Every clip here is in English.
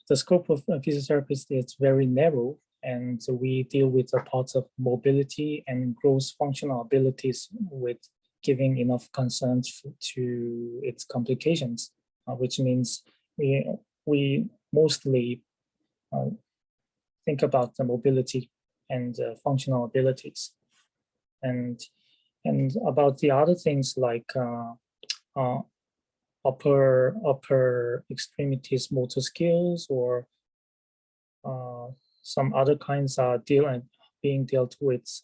the scope of physiotherapist is very narrow, and we deal with the parts of mobility and gross functional abilities with giving enough concern to its complications, which means we mostly think about the mobility and functional abilities, and about the other things like upper extremities motor skills, or some other kinds are being dealt with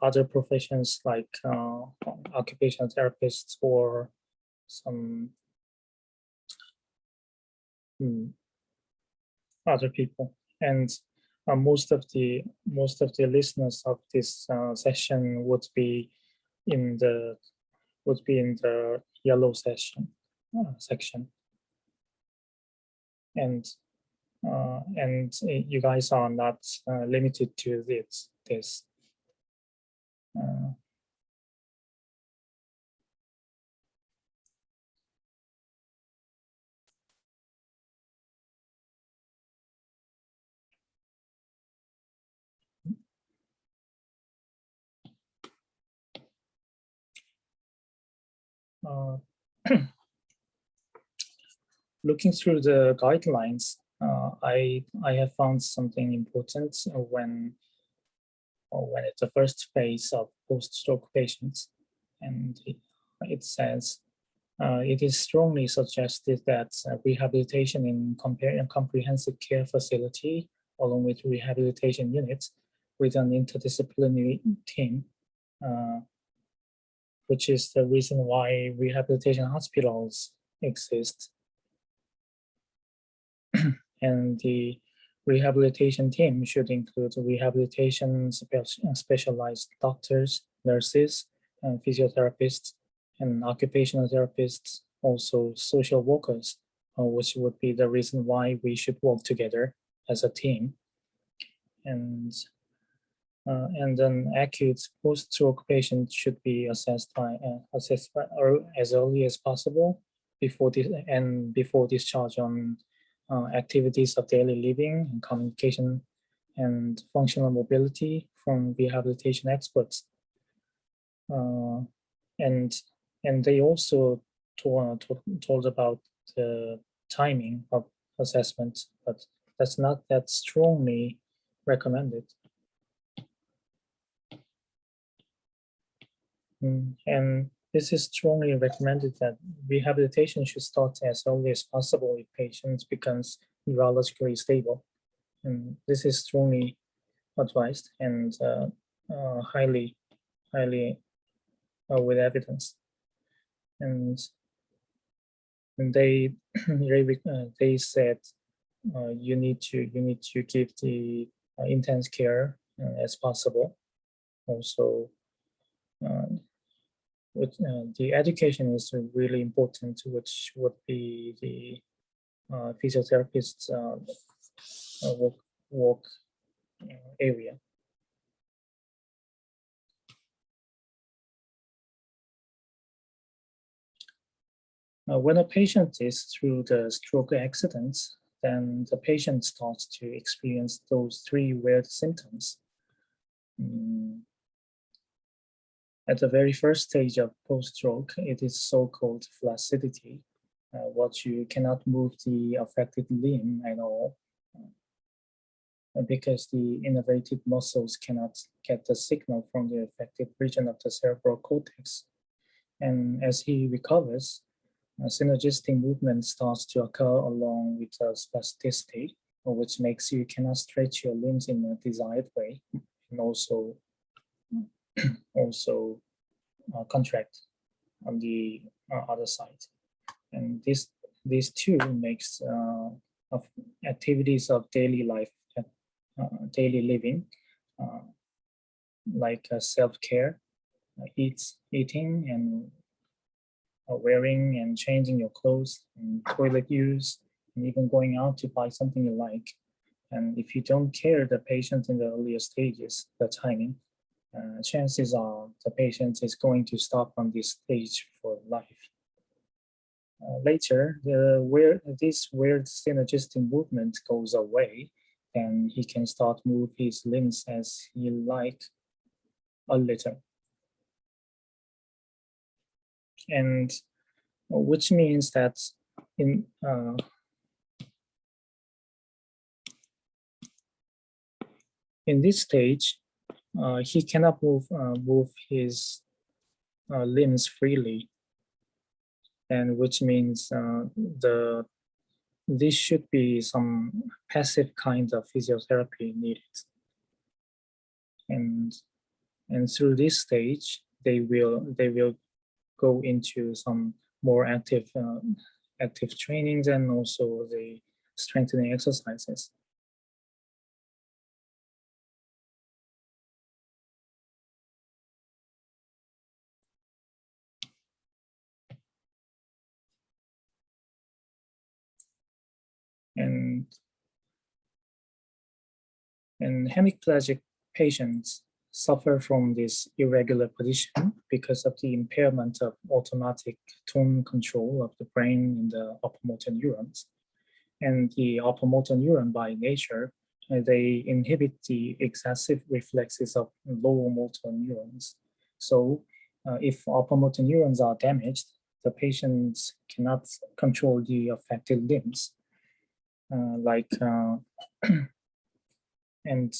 other professions like occupational therapists or some other people. And most of the listeners of this session would be in the yellow section. And you guys are not limited to this. Looking through the guidelines, I have found something important when it's the first phase of post-stroke patients, and it says it is strongly suggested that rehabilitation in comprehensive care facility, along with rehabilitation units, with an interdisciplinary team, which is the reason why rehabilitation hospitals exist. And the rehabilitation team should include rehabilitation specialized doctors, nurses, and physiotherapists, and occupational therapists, also social workers, which would be the reason why we should work together as a team. And then acute post-stroke patients should be assessed as early as possible before discharge on activities of daily living and communication and functional mobility from rehabilitation experts. And they also told about the timing of assessment, but that's not that strongly recommended. And this is strongly recommended that rehabilitation should start as early as possible if patients becomes neurologically stable. And this is strongly advised and highly with evidence. And they said you need to give the intense care as possible. Also, the education is really important, which would be the physiotherapist's work area. When a patient is through the stroke accident, then the patient starts to experience those three weird symptoms. At the very first stage of post-stroke, it is so-called flaccidity, what you cannot move the affected limb at all, because the innervated muscles cannot get the signal from the affected region of the cerebral cortex. And as he recovers, synergistic movement starts to occur along with spasticity, which makes you cannot stretch your limbs in a desired way, and also contract on the other side. And these two makes of activities of daily life, daily living, like self-care, eating and wearing and changing your clothes, and toilet use, and even going out to buy something you like. And if you don't care the patient in the earlier stages, the timing, chances are the patient is going to stop on this stage for life. later, this weird synergistic movement goes away, and he can start move his limbs as he like a little. And which means that in this stage, he cannot move his limbs freely, and which means this should be some passive kind of physiotherapy needed. And through this stage, they will go into some more active trainings and also the strengthening exercises. And hemiplegic patients suffer from this irregular position because of the impairment of automatic tone control of the brain in the upper motor neurons. And the upper motor neuron by nature, they inhibit the excessive reflexes of lower motor neurons. So if upper motor neurons are damaged, the patients cannot control the affected limbs. And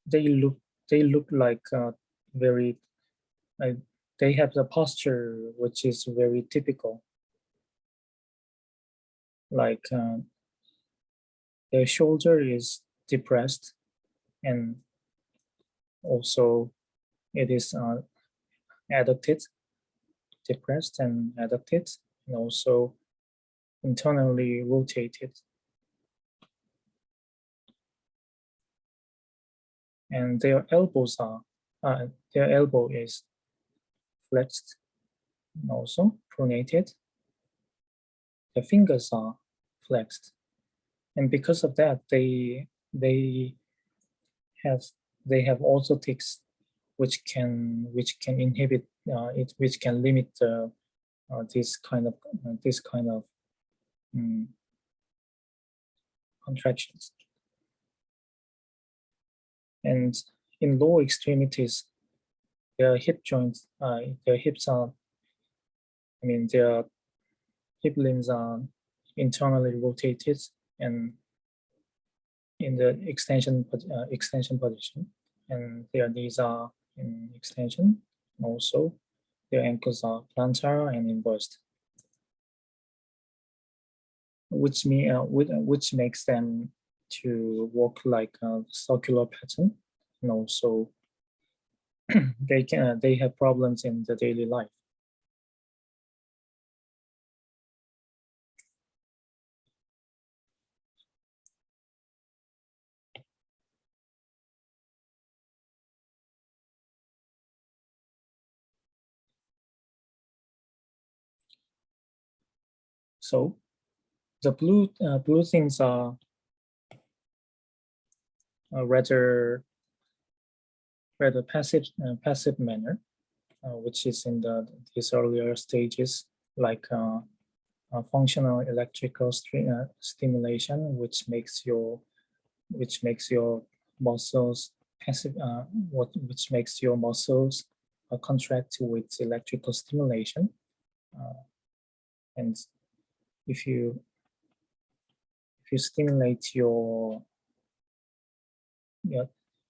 they look like very, they have the posture which is very typical. Like their shoulder is depressed, and also it is adducted, depressed and adducted, and also internally rotated. And their elbows are, their elbow is flexed and also pronated. The fingers are flexed, and because of that, they have orthotics which can inhibit it, which can limit this kind of contractions. And in lower extremities, their hip joints, their hips are, their hip limbs are internally rotated and in the extension position, and their knees are in extension. Also, their ankles are plantar and inversed, which makes them to walk like a circular pattern, and also they have problems in the daily life. So the blue things are rather passive manner, which is in these earlier stages, like functional electrical stimulation, which makes your muscles passive, which makes your muscles contract with electrical stimulation, and if you stimulate your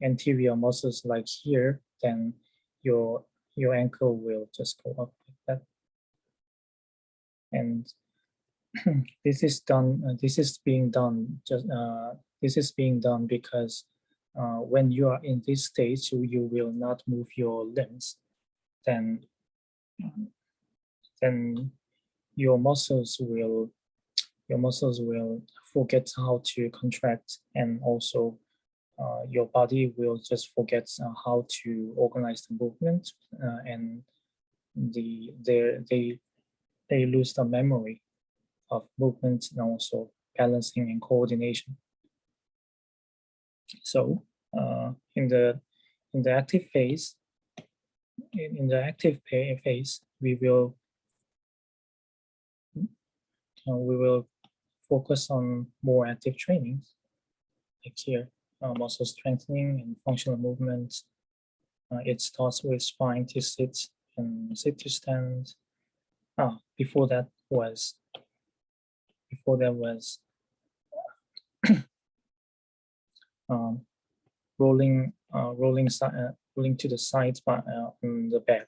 anterior muscles like here, then your ankle will just go up like that. And this is being done because when you are in this stage, you will not move your limbs. Then your muscles will forget how to contract, and also your body will just forget how to organize the movement, and they lose the memory of movement and also balancing and coordination. So in the active phase, in the active phase, we will focus on more active trainings, like here, muscle strengthening and functional movements. It starts with spine to sit and sit to stand. Before that was um, rolling to the sides on the bed,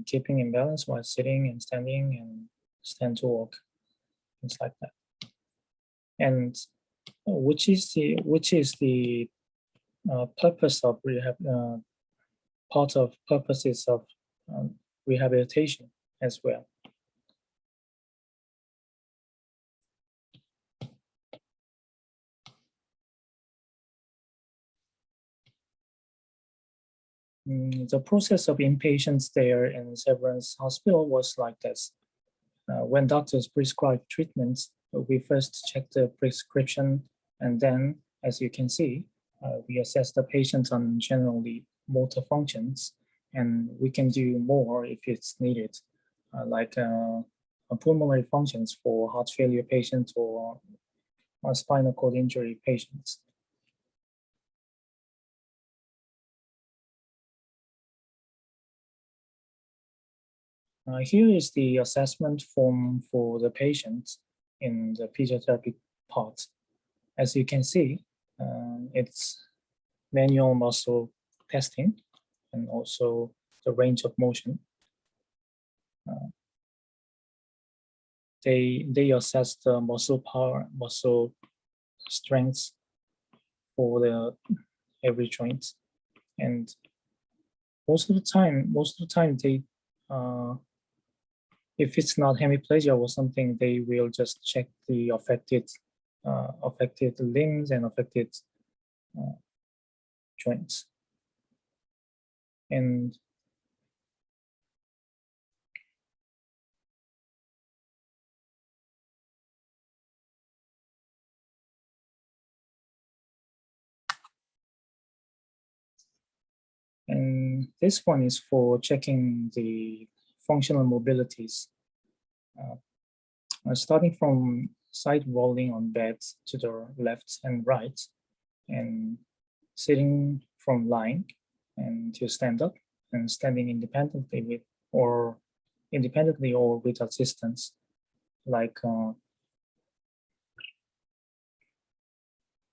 keeping in balance while sitting and standing, and stand to walk, things like that. And which is the purpose of rehab? Part of purposes of rehabilitation as well. The process of inpatient stay in Severance Hospital was like this. When doctors prescribe treatments, we first check the prescription, and then, as you can see, we assess the patient on generally motor functions, and we can do more if it's needed, like pulmonary functions for heart failure patients or spinal cord injury patients. Here is the assessment form for the patient in the physiotherapy part. As you can see, it's manual muscle testing and also the range of motion. They assess the muscle power, muscle strength for every joint, and most of the time they if it's not hemiplegia or something, they will just check the affected limbs and affected joints. And this one is for checking the functional mobilities. Starting from side rolling on beds to the left and right, and sitting from lying and to stand up, and standing independently or with assistance, like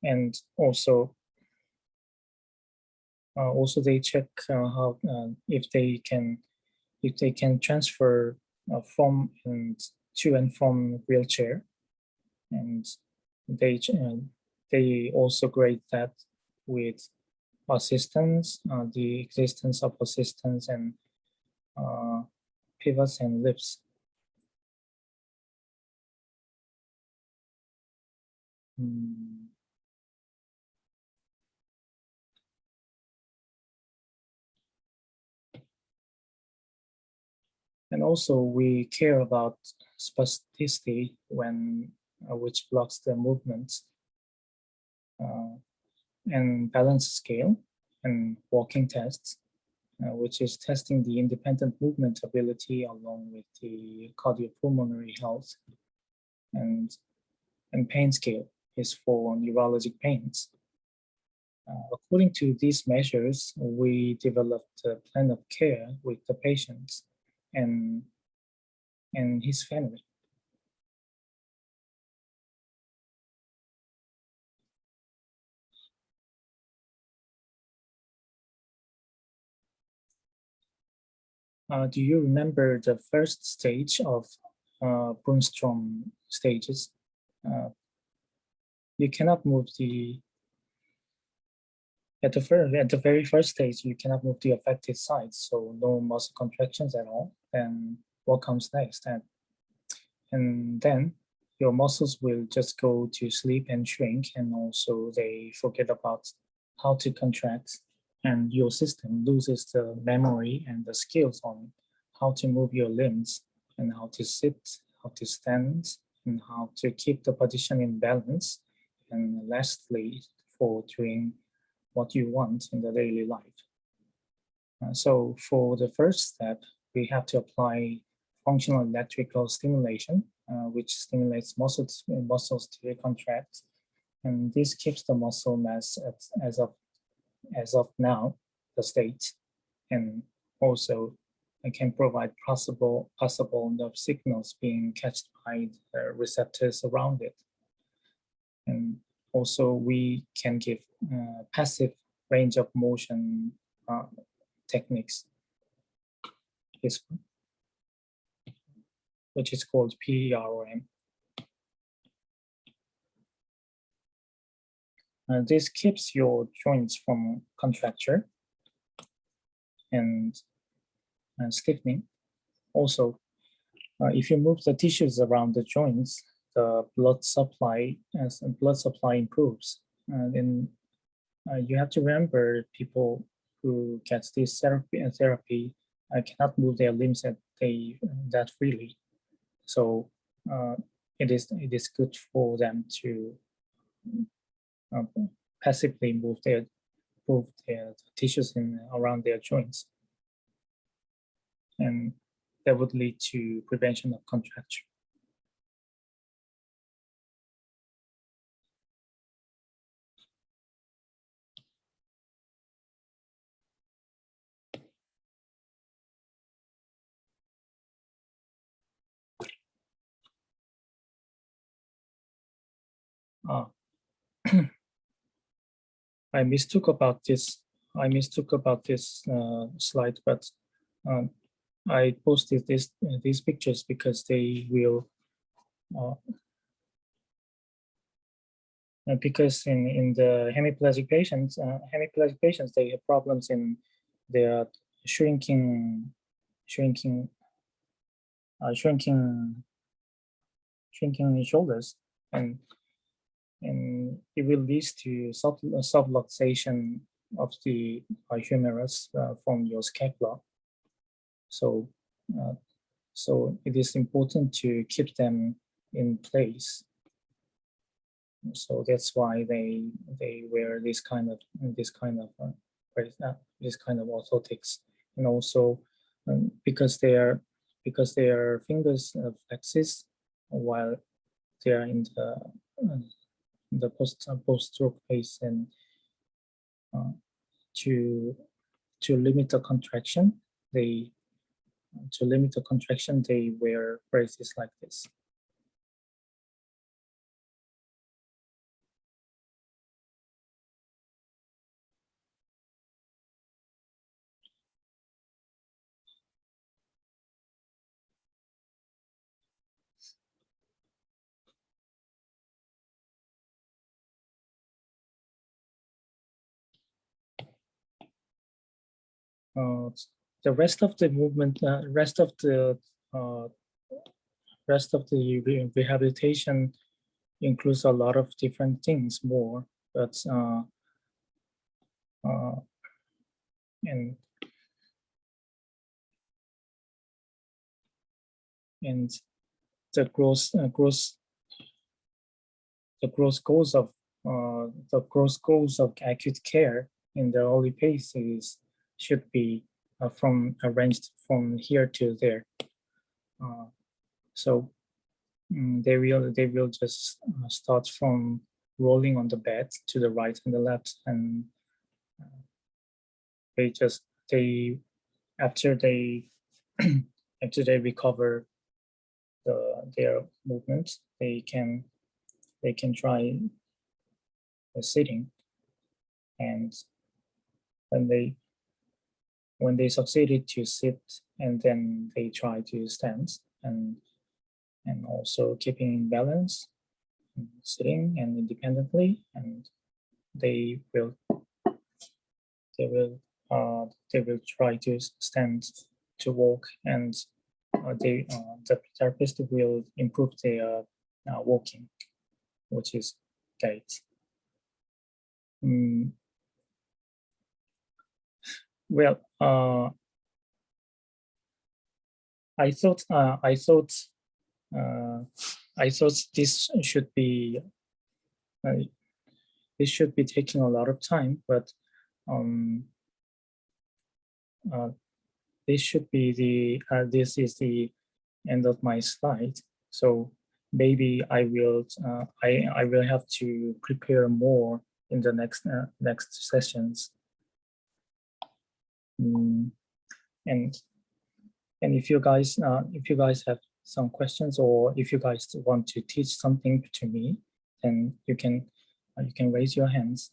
and also they check how if they can transfer from and to and from wheelchair, and they also grade that with assistance, the existence of assistance and pivots and lifts. And also we care about spasticity when which blocks the movements, and balance scale and walking tests, which is testing the independent movement ability along with the cardiopulmonary health, and pain scale is for neurologic pains. According to these measures, we developed a plan of care with the patients and his family. Do you remember the first stage of Brunnstrom stages? You cannot move at the very first stage, you cannot move the affected side, so no muscle contractions at all. Then what comes next? And then your muscles will just go to sleep and shrink, and also they forget about how to contract, and your system loses the memory and the skills on how to move your limbs and how to sit, how to stand, and how to keep the position in balance, and lastly, for doing what you want in the daily life. So for the first step, we have to apply functional electrical stimulation, which stimulates muscles to contract, and this keeps the muscle mass as of now the state, and also it can provide possible nerve signals being catched by the receptors around it. And also we can give passive range of motion techniques, which is called PROM. This keeps your joints from contracture and stiffening. Also, if you move the tissues around the joints, the blood supply improves. And you have to remember, people who get this therapy cannot move their limbs that freely. So it is good for them to passively move their tissues around their joints, and that would lead to prevention of contracture. I mistook about this slide, but I posted these pictures because they will because in the hemiplegic patients they have problems in their shrinking shoulders, and it will lead to subluxation of the humerus from your scapula. So it is important to keep them in place. So that's why they wear this kind of orthotics, and also because their fingers flexes while they are in the post-stroke phase, and to limit the contraction, they wear braces like this. The rest of the movement, rest of the rehabilitation includes a lot of different things more, but and the gross goals of acute care in the early phases should be arranged from here to there. So they will just start from rolling on the bed to the right and the left, and after they recover their movements, they can try sitting, and when they succeeded to sit, and then they try to stand, and also keeping in balance, sitting and independently, and they will try to stand, to walk, and the therapist will improve their walking, which is gait. Well, I thought this should be taking a lot of time, but this should be this is the end of my slide. So maybe I will have to prepare more in the next sessions. And if you guys have some questions, or if you guys want to teach something to me, then you can raise your hands.